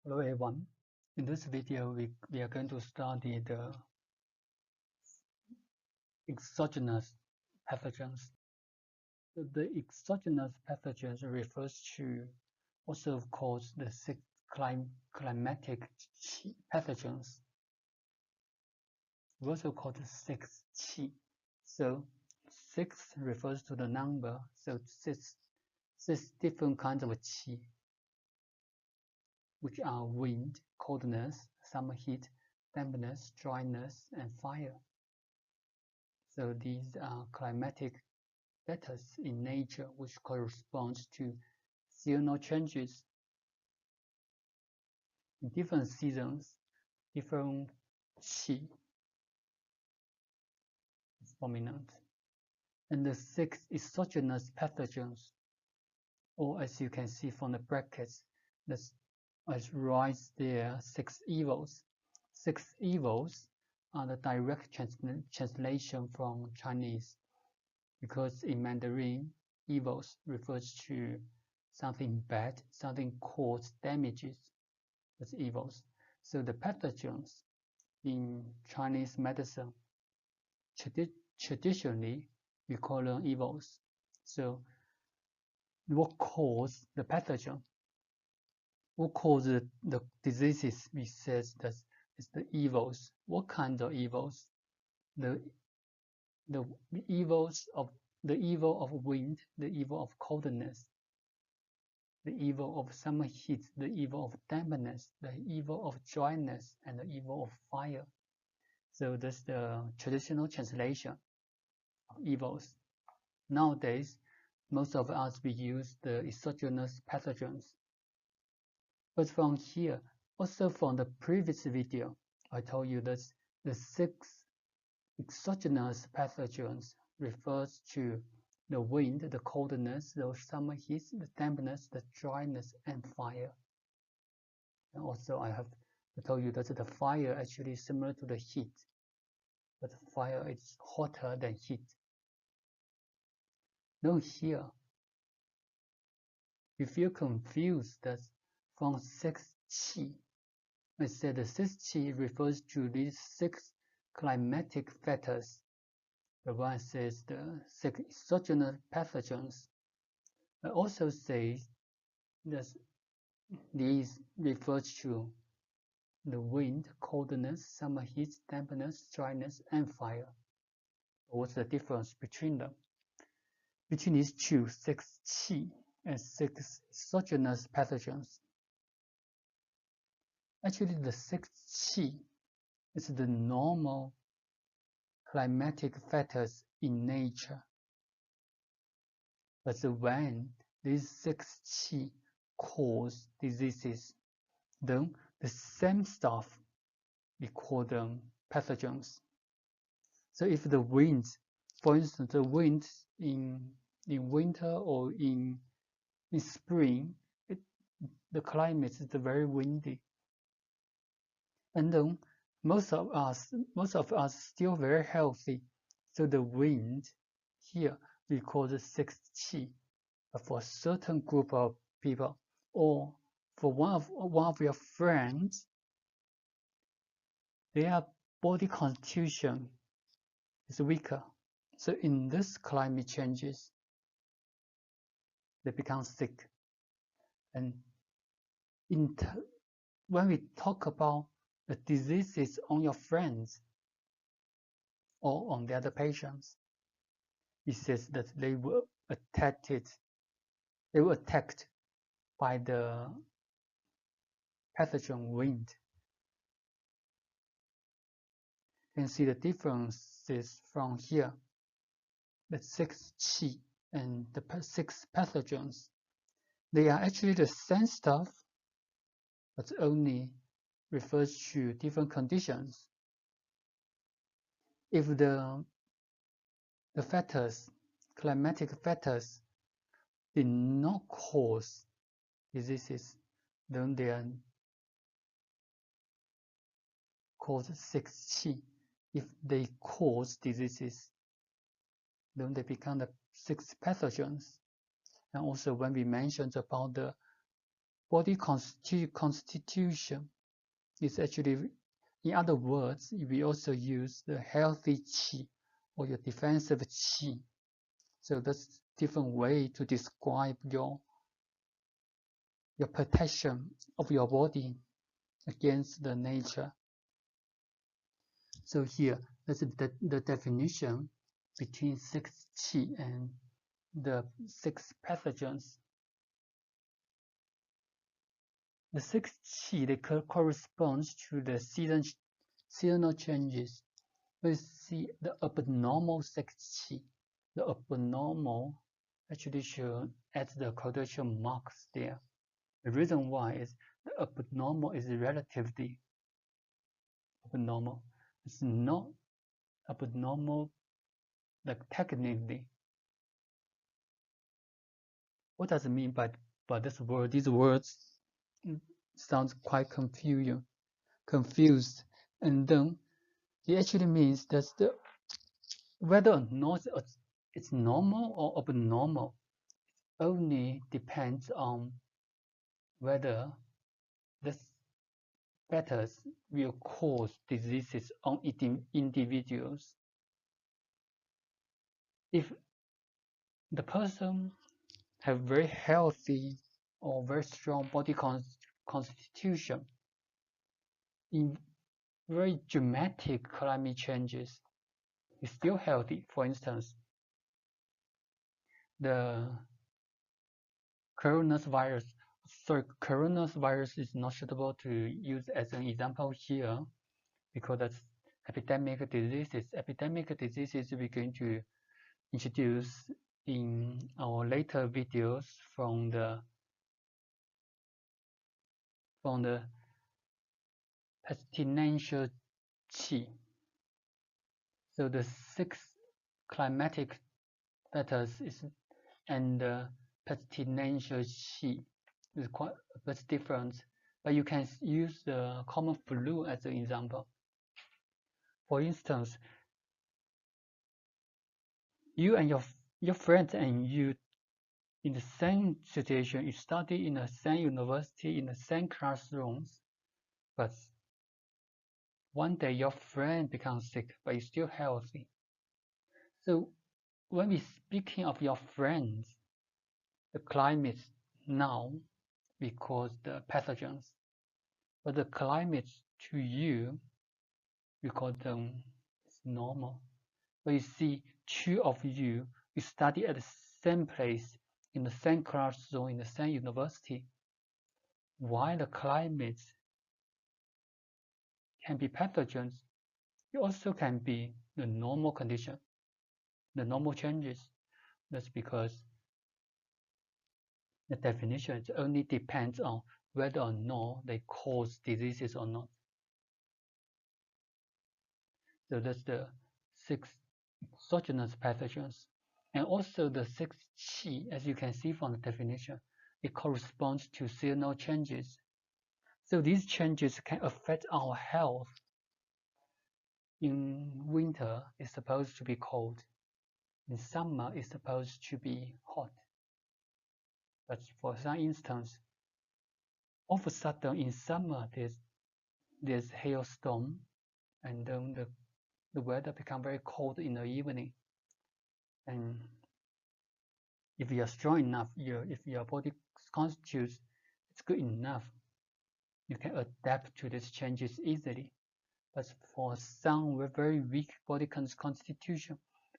Hello everyone. In this video, we are going to study the exogenous pathogens. The exogenous pathogens refers to also called the six climatic pathogens. We also called six qi. So 6 refers to the number. So six different kinds of qi, which are wind, coldness, summer heat, dampness, dryness, and fire. So these are climatic factors in nature which corresponds to seasonal changes. In different seasons, different qi is dominant. And the 6 exogenous pathogens, or as you can see from the brackets, as writes there, 6 evils. 6 evils are the direct translation from Chinese, because in Mandarin, evils refers to something bad, something cause damages. That's evils. So the pathogens in Chinese medicine, traditionally, we call them evils. So what causes the pathogen? What causes the diseases? We said that it's the evils. What kind of evils? The evil of wind, the evil of coldness, the evil of summer heat, the evil of dampness, the evil of dryness, and the evil of fire. So that's the traditional translation of evils. Nowadays, most of us, we use the exogenous pathogens. But from here, also from the previous video, I told you that the 6 exogenous pathogens refers to the wind, the coldness, the summer heat, the dampness, the dryness, and fire. And also I have told you that the fire actually is similar to the heat, but fire is hotter than heat. Now here, you feel confused that from 6 qi, I said the 6 qi refers to these 6 climatic factors. The one says the 6 exogenous pathogens. I also say that these refers to the wind, coldness, summer heat, dampness, dryness, and fire. What's the difference between them? Between these two, 6 qi and 6 exogenous pathogens. Actually, the 6 qi is the normal climatic factors in nature. But when these 6 qi cause diseases, then the same stuff, we call them pathogens. So if the winds, for instance, the winds in winter or in spring, the climate is very windy. And then most of us still very healthy. So the wind here we call the 6 qi. But for a certain group of people, or for one of your friends, their body constitution is weaker. So in this climate changes, they become sick. And when we talk about the diseases on your friends or on the other patients, it says that they were attacked by the pathogen wind. You can see the differences from here. The 6 qi and the 6 pathogens, they are actually the same stuff, but only refers to different conditions. If the factors, climatic factors, did not cause diseases, then they are called 6 qi. If they cause diseases, then they become the 6 pathogens. And also when we mentioned about the body constitution is actually, in other words, we also use the healthy qi or your defensive qi. So that's different way to describe your protection of your body against the nature. So here, that's the definition between 6 qi and the 6 pathogens. The 6 qi, they corresponds to the seasonal changes. We see the abnormal 6 qi. The abnormal actually should add the quotation marks there. The reason why is the abnormal is relatively abnormal. It's not abnormal like technically. What does it mean by this word? These words sounds quite confused. And then it actually means that whether or not it's normal or abnormal only depends on whether this factors will cause diseases on individuals. If the person have very healthy or very strong body constitution, in very dramatic climate changes, is still healthy. For instance, the coronavirus is not suitable to use as an example here because that's epidemic diseases. Epidemic diseases we're going to introduce in our later videos from the pestilential qi. So the 6 climatic factors and the pestilential qi is quite a bit different, but you can use the common flu as an example. For instance, you and your friends and you in the same situation, you study in the same university, in the same classrooms, but one day your friend becomes sick, but you're still healthy. So when we're speaking of your friends, the climate now we call the pathogens, but the climate to you we call them normal. But you see, 2 of you study at the same place, in the same classroom, in the same university. While the climate can be pathogens, it also can be the normal condition, the normal changes. That's because the definition only depends on whether or not they cause diseases or not. So that's the 6 exogenous pathogens. And also the 6 qi, as you can see from the definition, it corresponds to seasonal changes. So these changes can affect our health. In winter, it's supposed to be cold. In summer, it's supposed to be hot. But for some instance, all of a sudden in summer, there's hailstorm, and then the weather become very cold in the evening. And if you are strong enough, if your body constitutes it's good enough, you can adapt to these changes easily. But for some with very weak body constitution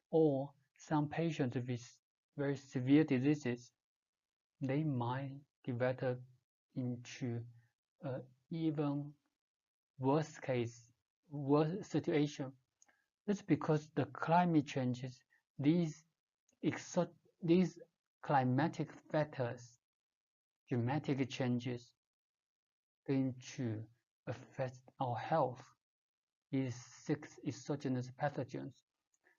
or some patients with very severe diseases, they might develop into even worse situation. That's because the climate changes, these climatic factors, dramatic changes, going to affect our health. These 6 exogenous pathogens.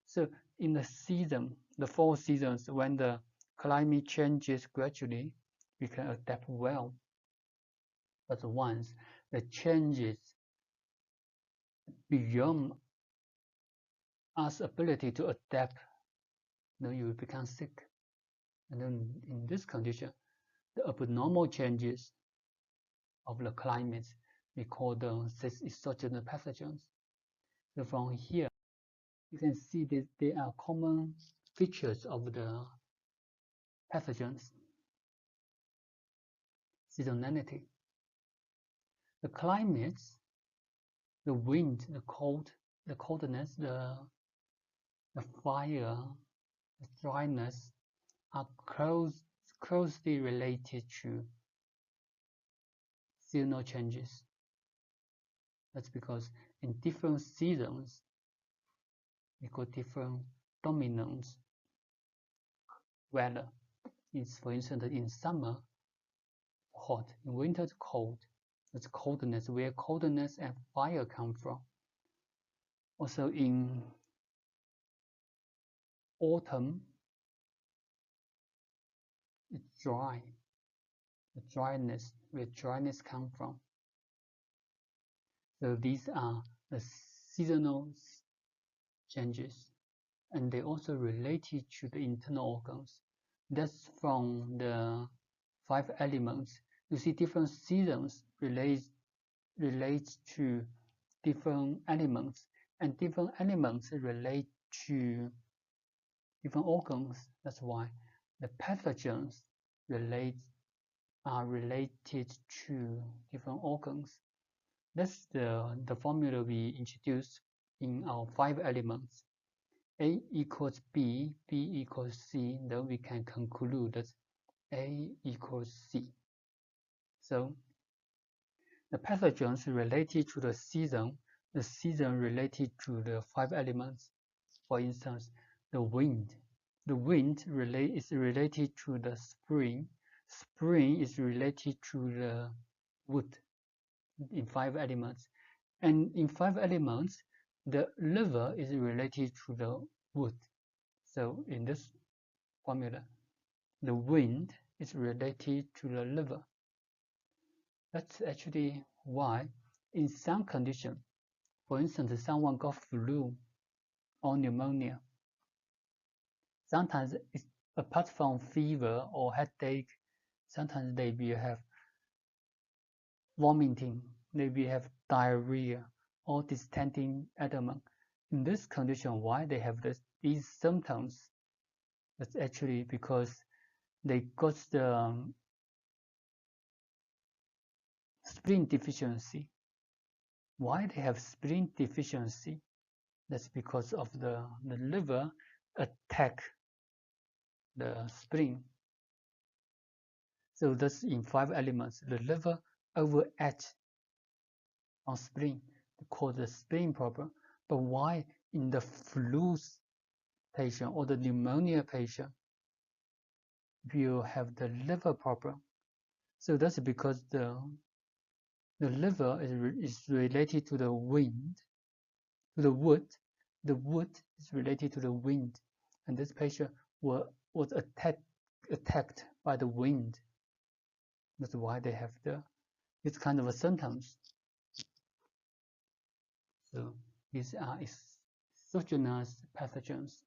So in the season, the 4 seasons, when the climate changes gradually, we can adapt well. But once the changes beyond us ability to adapt, then you will become sick. And then in this condition, the abnormal changes of the climate. We call them exogenous pathogens. So from here, you can see that there are common features of the pathogens. Seasonality. The climate, the wind, the cold, the coldness, the fire, the dryness are closely related to seasonal changes. That's because in different seasons, we got different dominant weather. For instance, in summer, hot. In winter, it's cold. It's coldness, where coldness and fire come from. Also in autumn, it's dry. The dryness, where dryness comes from. So these are the seasonal changes, and they also related to the internal organs. That's from the 5 elements. You see different seasons relate to different elements, and different elements relate to different organs. That's why the pathogens are related to different organs. That's the formula we introduced in our 5 elements. A equals B, B equals C, then we can conclude that A equals C. So the pathogens related to the season related to the 5 elements. For instance, the wind. The wind is related to the spring. Spring is related to the wood in 5 elements. And in 5 elements, the liver is related to the wood. So in this formula, the wind is related to the liver. That's actually why in some conditions, for instance, someone got flu or pneumonia, sometimes apart from fever or headache, sometimes they will have vomiting, they will have diarrhea or distending abdomen. In this condition, why they have these symptoms? That's actually because they got the spleen deficiency. Why they have spleen deficiency? That's because of the liver attack the spleen. So that's in 5 elements. The liver overact on spleen to cause the spleen problem. But why in the flu patient or the pneumonia patient will have the liver problem? So that's because the liver is related to the wind, to the wood. The wood is related to the wind, and this patient was attacked by the wind. That's why they have this kind of symptoms. So these are exogenous pathogens.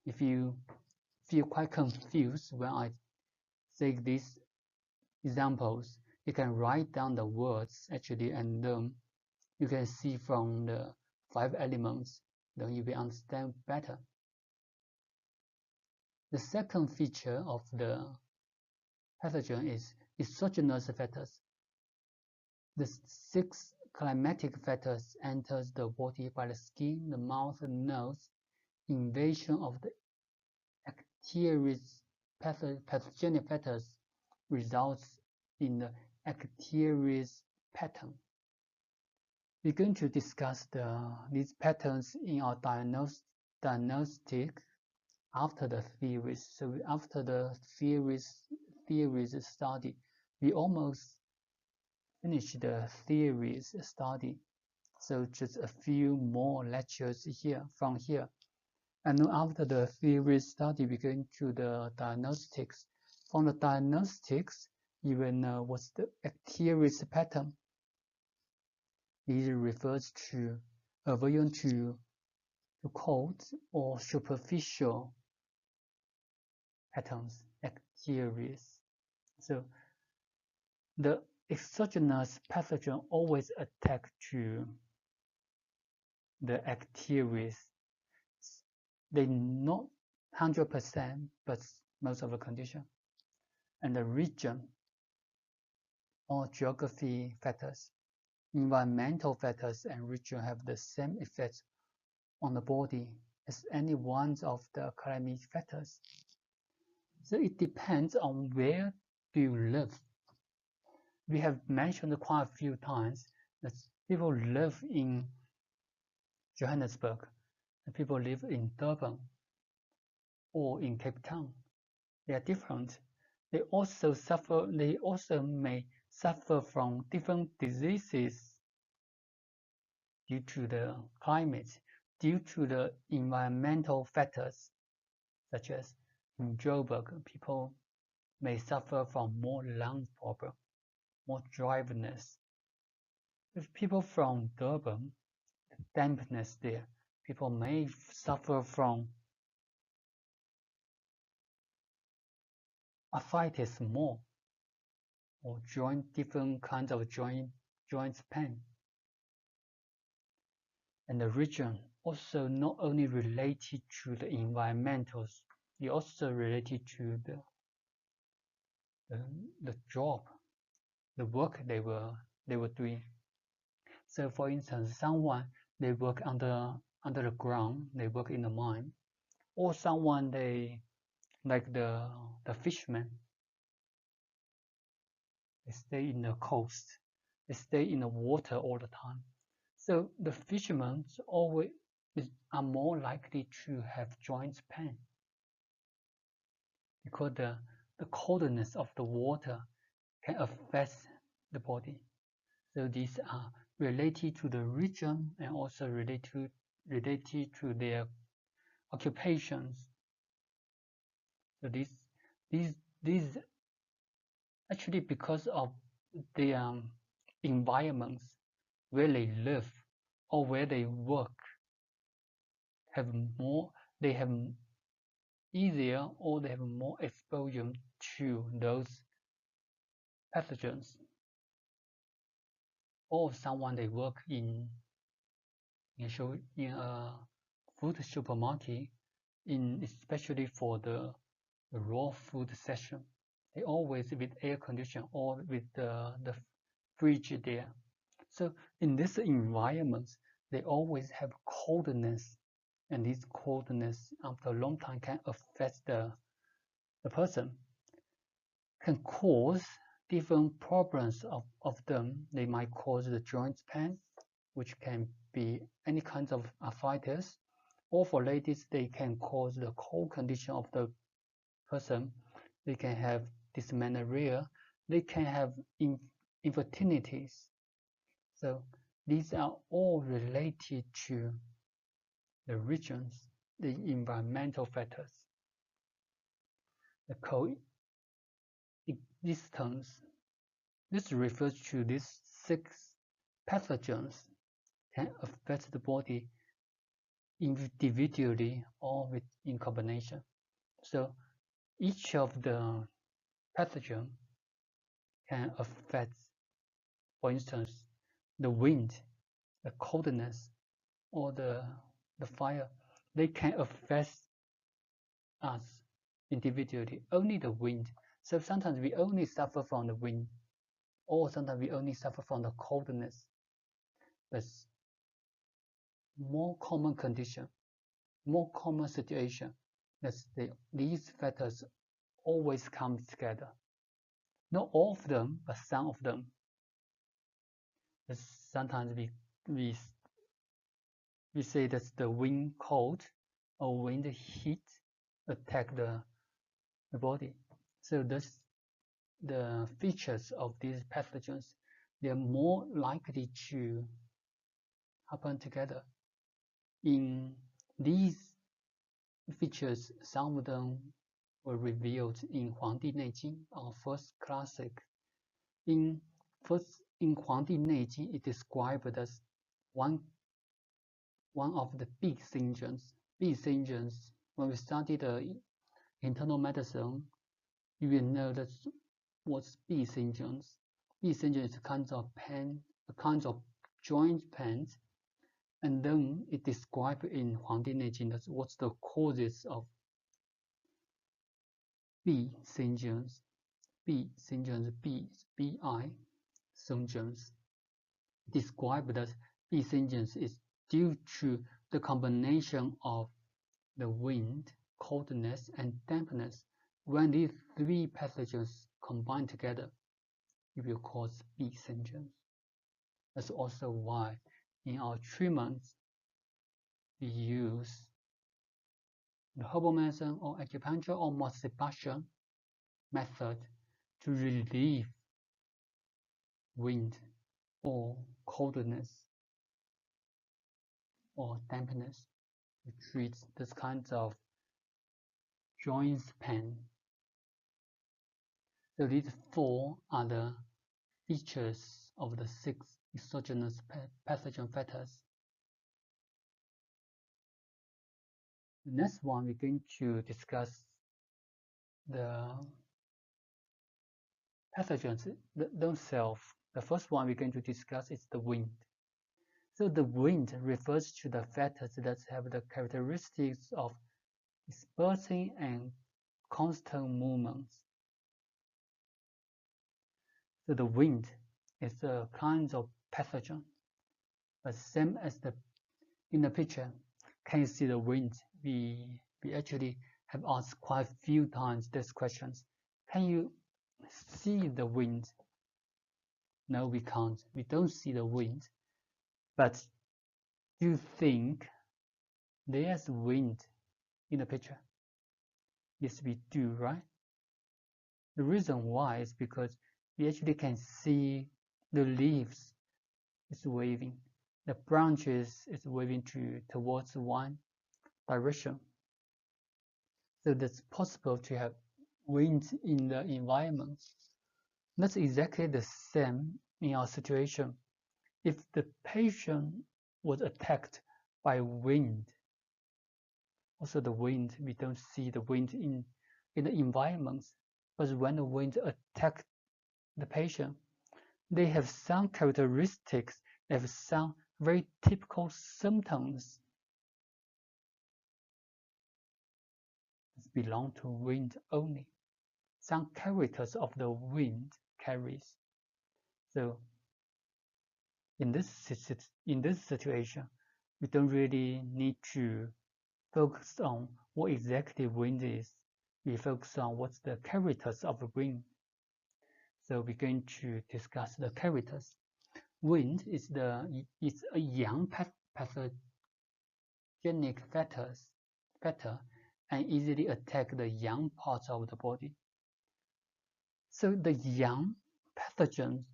If you feel quite confused when I say these examples, you can write down the words actually, and you can see from the 5 elements, then you will understand better. The second feature of the pathogen is exogenous factors. The 6 climatic factors enters the body by the skin, the mouth, and nose. Invasion of the pathogenic factors results in the Actiris pattern. We're going to discuss these patterns in our diagnostic after the theories. So after the theories study, we almost finished the theories study. So just a few more lectures from here. And after the theory study, we go into the diagnostics. From the diagnostics, you will know what's the Actiris pattern. It refers to aversion to cold or superficial patterns, Actiris. So the exogenous pathogen always attack to the activities. They not 100%, but most of the condition. And the region or geography factors, environmental factors and region have the same effects on the body as any one of the climate factors. So it depends on where do you live. We have mentioned quite a few times that people live in Johannesburg and people live in Durban or in Cape Town. They are different. They also may suffer from different diseases due to the climate, due to the environmental factors, such as in Joburg, people may suffer from more lung problem, more dryness. If people from Durban, dampness there, people may suffer from arthritis more, or different kinds of joints pain. And the region also not only related to the environmentals, it also related to the job, the work they were doing. So for instance, someone they work under the ground, they work in the mine, or someone they like the fishermen, they stay in the coast, they stay in the water all the time. So the fishermen always are more likely to have joint pain because the coldness of the water can affect the body. So these are related to the region and also related to their occupations. So these actually because of the environments where they live or where they work they have easier or they have more exposure to those pathogens. Or someone they work in a food supermarket, especially for the raw food section, they always with air condition or with the fridge there. So in this environment, they always have coldness, and this coldness after a long time can affect the person, can cause different problems of them. They might cause the joint pain, which can be any kinds of arthritis, or for ladies, they can cause the cold condition of the person. They can have dysmenorrhea. They can have infertilities. So these are all related to the regions, the environmental factors, the coexistence. This refers to these 6 pathogens can affect the body individually or in combination. So each of the pathogen can affect, for instance, the wind, the coldness, or the fire. They can affect us individually, only the wind. So sometimes we only suffer from the wind, or sometimes we only suffer from the coldness. But more common condition, more common situation, that these factors always come together. Not all of them, but some of them. But sometimes we say that the wind cold or wind heat attack the body. So that's the features of these pathogens. They are more likely to happen together. In these features, some of them were revealed in 黄帝内经, our first classic. In 黄帝内经, it described as one of the big syndromes. Big syndromes. When we studied internal medicine, you will know that what's big syndromes. B syndrome is a kind of pain, a kind of joint pain, and then it described in Huangdi Neijing as what's the causes of B syndromes. B syndromes, BI syndromes. Described as B syndromes is due to the combination of the wind, coldness, and dampness. When these three pathogens combine together, it will cause B syndrome. That's also why in our treatments we use the herbal medicine or acupuncture or massage method to relieve wind or coldness or dampness to treat this kind of joint pain. So these four are the features of the 6 exogenous pathogen factors. The next one, we're going to discuss the pathogens themselves. The first one we're going to discuss is the wind. So the wind refers to the factors that have the characteristics of dispersing and constant movements. So the wind is a kind of pathogen, but same as in the picture. Can you see the wind? We actually have asked quite a few times these questions. Can you see the wind? No, we can't. We don't see the wind. But do you think there's wind in the picture? Yes, we do, right? The reason why is because we actually can see the leaves is waving. The branches is waving towards one direction. So that's possible to have wind in the environment. That's exactly the same in our situation. If the patient was attacked by wind, also the wind, we don't see the wind in the environment, but when the wind attacks the patient, they have some characteristics, they have some very typical symptoms that belong to wind only. Some characters of the wind carries. So in this situation, we don't really need to focus on what exactly wind is. We focus on what's the characters of the wind. So we're going to discuss the characters. Wind is a young pathogenic factor and easily attack the young parts of the body. So the young pathogens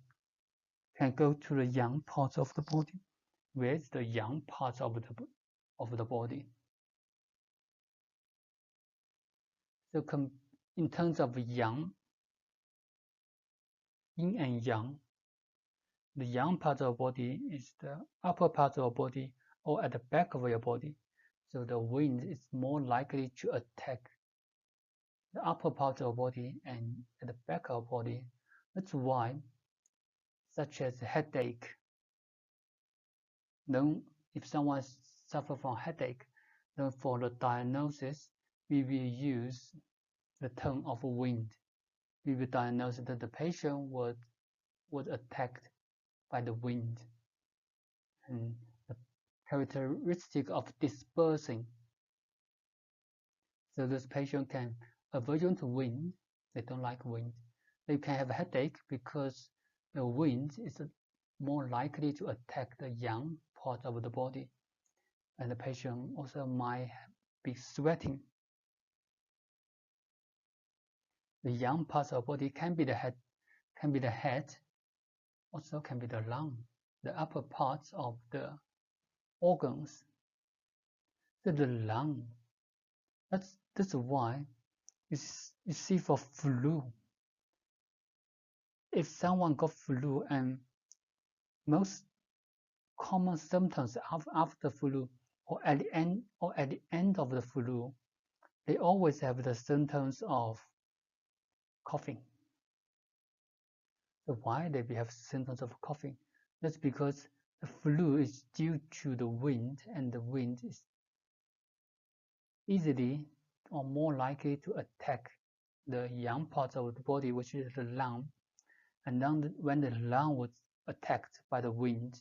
can go to the young parts of the body. Where is the young parts of the body? So in terms of yang, yin and yang, the young part of the body is the upper part of the body or at the back of your body. So the wind is more likely to attack the upper part of the body and at the back of the body. That's why, such as headache, then if someone suffers from headache, then for the diagnosis, we will use the term of wind. We will diagnose that the patient was attacked by the wind, and the characteristic of dispersing. So this patient can aversion to wind. They don't like wind. They can have a headache because the wind is more likely to attack the young part of the body, and the patient also might be sweating. The young parts of the body can be the head, also can be the lung, the upper parts of the organs. So the lung, that's why you see for flu, if someone got flu and most common symptoms after flu or at the end of the flu, they always have the symptoms of coughing. So why they have symptoms of coughing? That's because the flu is due to the wind, and the wind is easily or more likely to attack the young parts of the body, which is the lung. And then when the lung was attacked by the wind,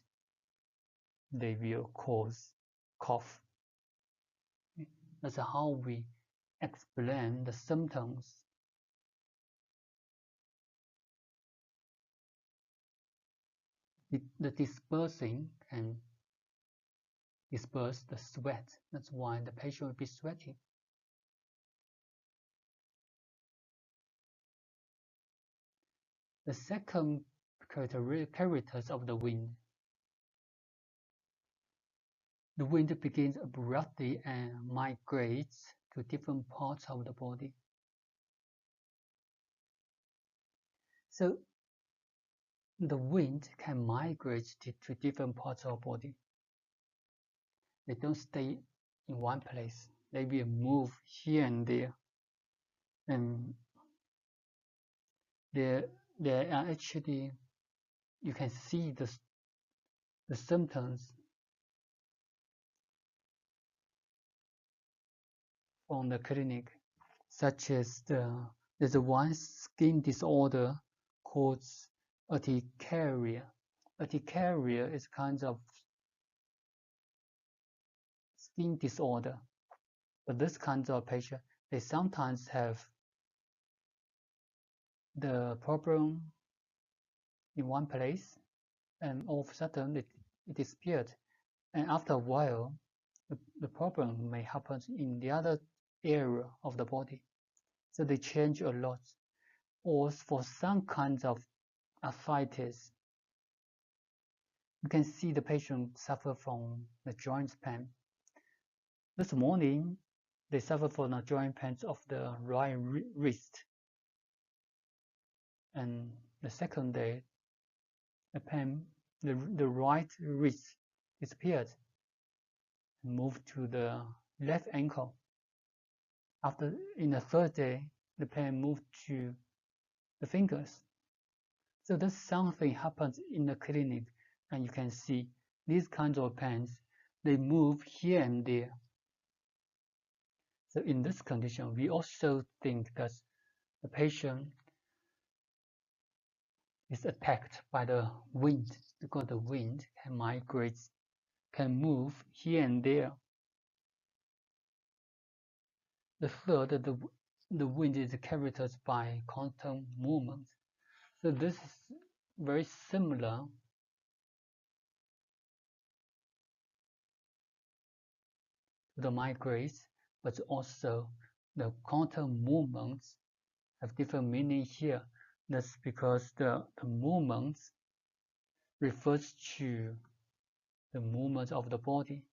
they will cause cough. That's how we explain the symptoms. The dispersing can disperse the sweat. That's why the patient will be sweating. The second characters of the wind. The wind begins abruptly and migrates to different parts of the body. So the wind can migrate to different parts of the body. They don't stay in one place. They will move here and there. And there are actually, you can see the symptoms from the clinic, such as there's one skin disorder called urticaria. Urticaria is kind of skin disorder, but this kind of patient, they sometimes have the problem in one place, and all of a sudden it disappeared. And after a while, the problem may happen in the other area of the body. So they change a lot. Or for some kinds of arthritis, you can see the patient suffer from the joint pain. This morning, they suffer from the joint pains of the right wrist. And the second day, the pain, the right wrist disappeared and moved to the left ankle. After, in the third day, the pain moved to the fingers. So that's something happens in the clinic, and you can see these kinds of pains, they move here and there. So in this condition, we also think that the patient is attacked by the wind, because the wind can migrate, can move here and there. The third, the wind is characterized by constant movement. So this is very similar to the migrates, but also the quantum movements have different meaning here. That's because the movements refers to the movement of the body,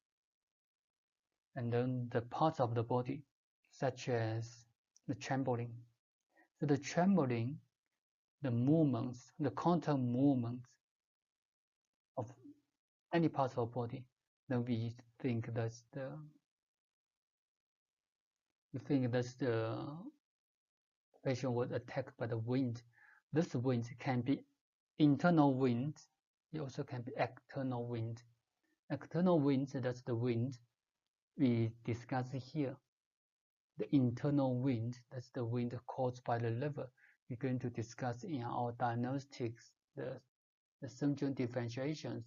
and then the parts of the body, such as the trembling. So the trembling, the movements, the quantum movements of any part of the body, then we think that's the patient was attacked by the wind. This wind can be internal wind. It also can be external wind. External wind, that's the wind we discuss here. The internal wind, that's the wind caused by the liver. We're going to discuss in our diagnostics, the symptom differentiations.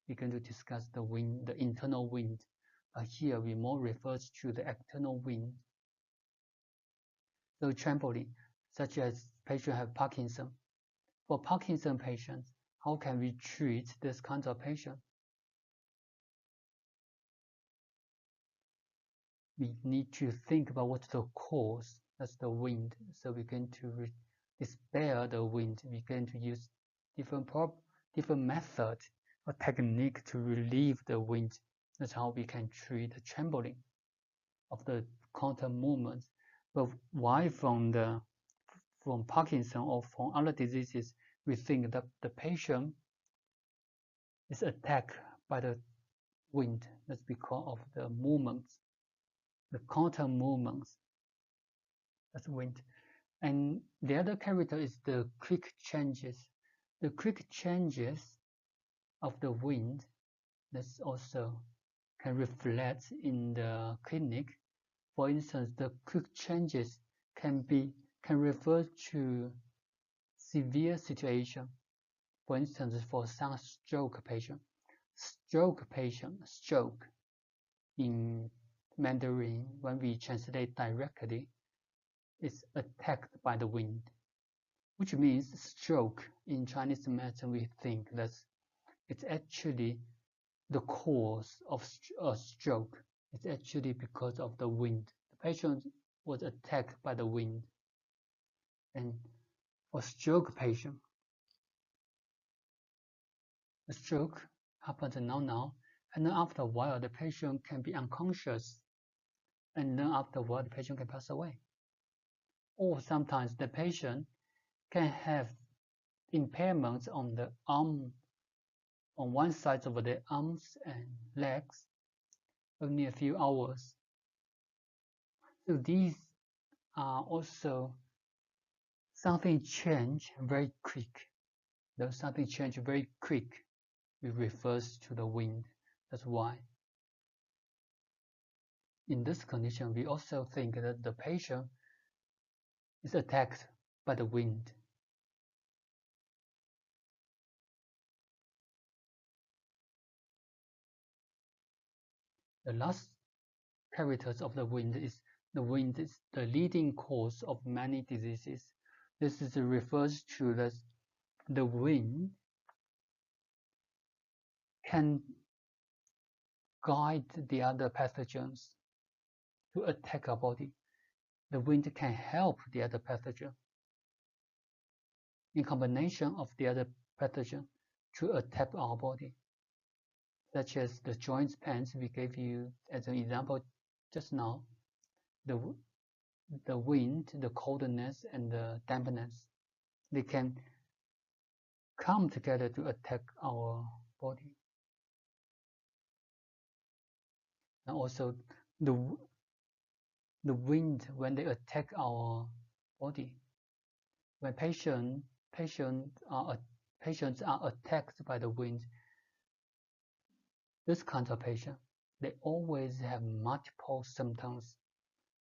We're going to discuss the wind, the internal wind. But here we more refers to the external wind. So trembling, such as patients have Parkinson. For Parkinson patients, how can we treat this kind of patient? We need to think about what's the cause. That's the wind. So we're going to dispel the wind. We're going to use different methods or technique to relieve the wind. That's how we can treat the trembling of the quantum movements. But why from Parkinson or from other diseases, we think that the patient is attacked by the wind? That's because of the movements, the quantum movements. That's wind. And the other character is the quick changes. The quick changes of the wind that also can reflect in the clinic. For instance, the quick changes can refer to severe situation. For instance, for some stroke patient, stroke in Mandarin, when we translate directly, is attacked by the wind, which means stroke. In Chinese medicine, we think that it's actually the cause of a stroke. It's actually because of the wind. The patient was attacked by the wind. And for stroke patient, the stroke happens now, and then after a while, the patient can be unconscious, and then after a while, the patient can pass away. Or sometimes the patient can have impairments on the arm, on one side of the arms and legs, only a few hours. So these are also something change very quick. Though something change very quick, it refers to the wind. That's why in this condition, we also think that the patient is attacked by the wind. The last characters of the wind is the leading cause of many diseases. This is refers to the wind can guide the other pathogens to attack our body. The wind can help the other pathogen in combination of the other pathogen to attack our body, such as the joint pains we gave you as an example just now, the wind, the coldness, and the dampness. They can come together to attack our body. And also the wind, when they attack our body, when patients are attacked by the wind, this kind of patient, they always have multiple symptoms.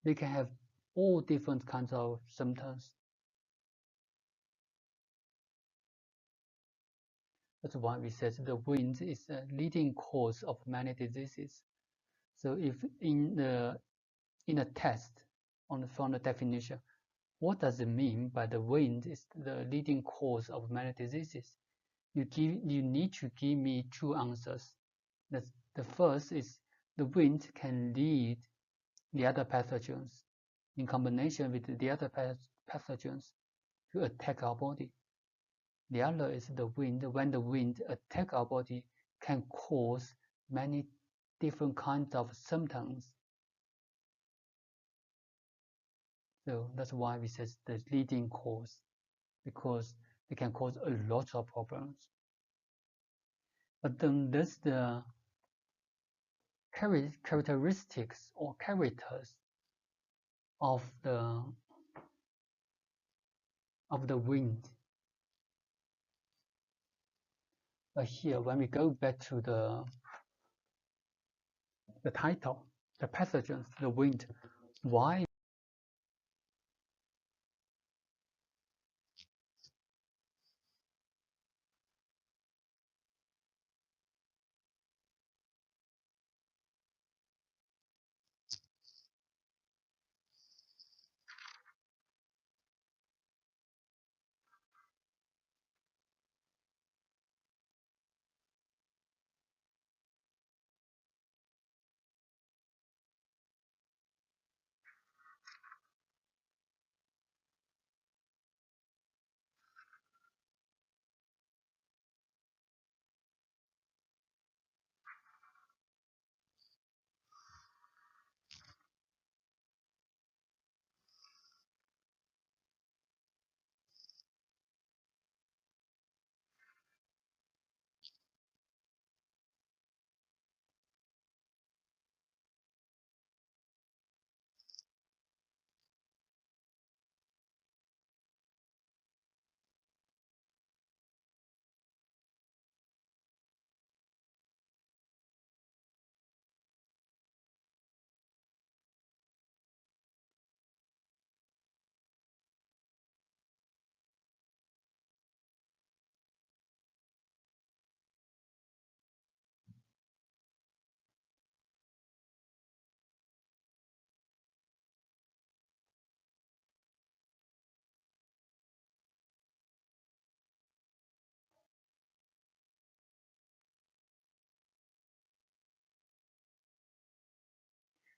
They can have all different kinds of symptoms. That's why we said the wind is a leading cause of many diseases. So if in a test from the definition, what does it mean by the wind is the leading cause of many diseases? You need to give me two answers. The first is the wind can lead the other pathogens in combination with the other pathogens to attack our body. The other is the wind. When the wind attacks our body, can cause many different kinds of symptoms. So that's why we say the leading cause, because it can cause a lot of problems. But then there's the characteristics or characters of the wind. But here, when we go back to the title, the pathogens, the wind, why?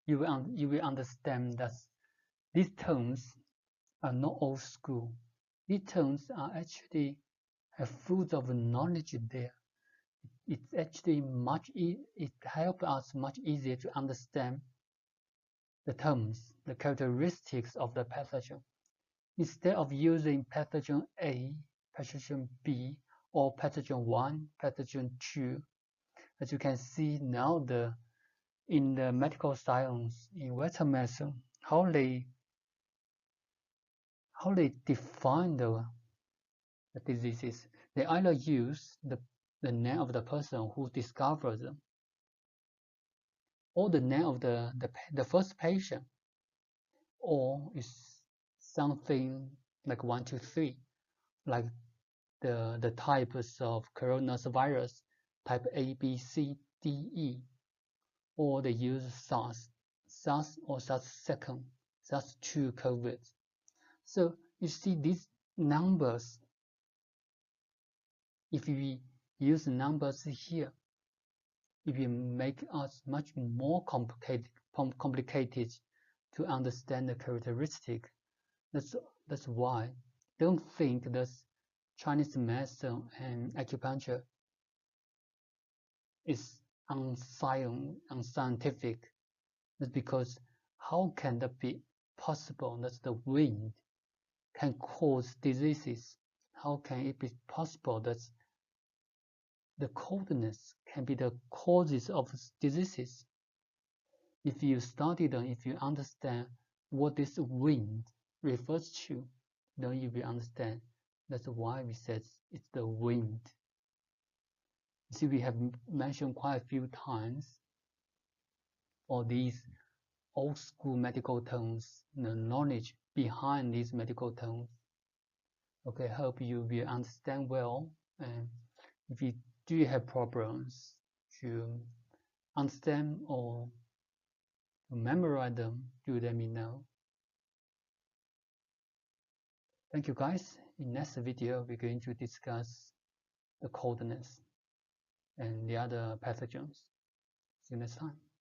you will understand that these terms are not old school. These terms are actually have full of knowledge there. It's actually it helps us much easier to understand the terms, the characteristics of the pathogen. Instead of using pathogen A, pathogen B, or pathogen 1, pathogen 2, as you can see now in the medical science, in Western medicine, how they define the diseases. They either use the name of the person who discovered them, or the name of the first patient, or is something like 1, 2, 3, like the types of coronavirus, type A, B, C, D, E, or they use SARS or SARS second, SARS 2 COVID. So you see these numbers. If we use numbers here, it will make us much more complicated to understand the characteristic. That's why don't think that Chinese medicine and acupuncture is unscientific. That's because how can that be possible that the wind can cause diseases? How can it be possible that the coldness can be the causes of diseases? If you study them, if you understand what this wind refers to, then you will understand. That's why we said it's the wind. See, we have mentioned quite a few times all these old school medical terms, the knowledge behind these medical terms. Okay, hope you will understand well. And if you do have problems to understand or to memorize them, do let me know. Thank you guys. In next video, we're going to discuss the coldness and the other pathogens. See you next time.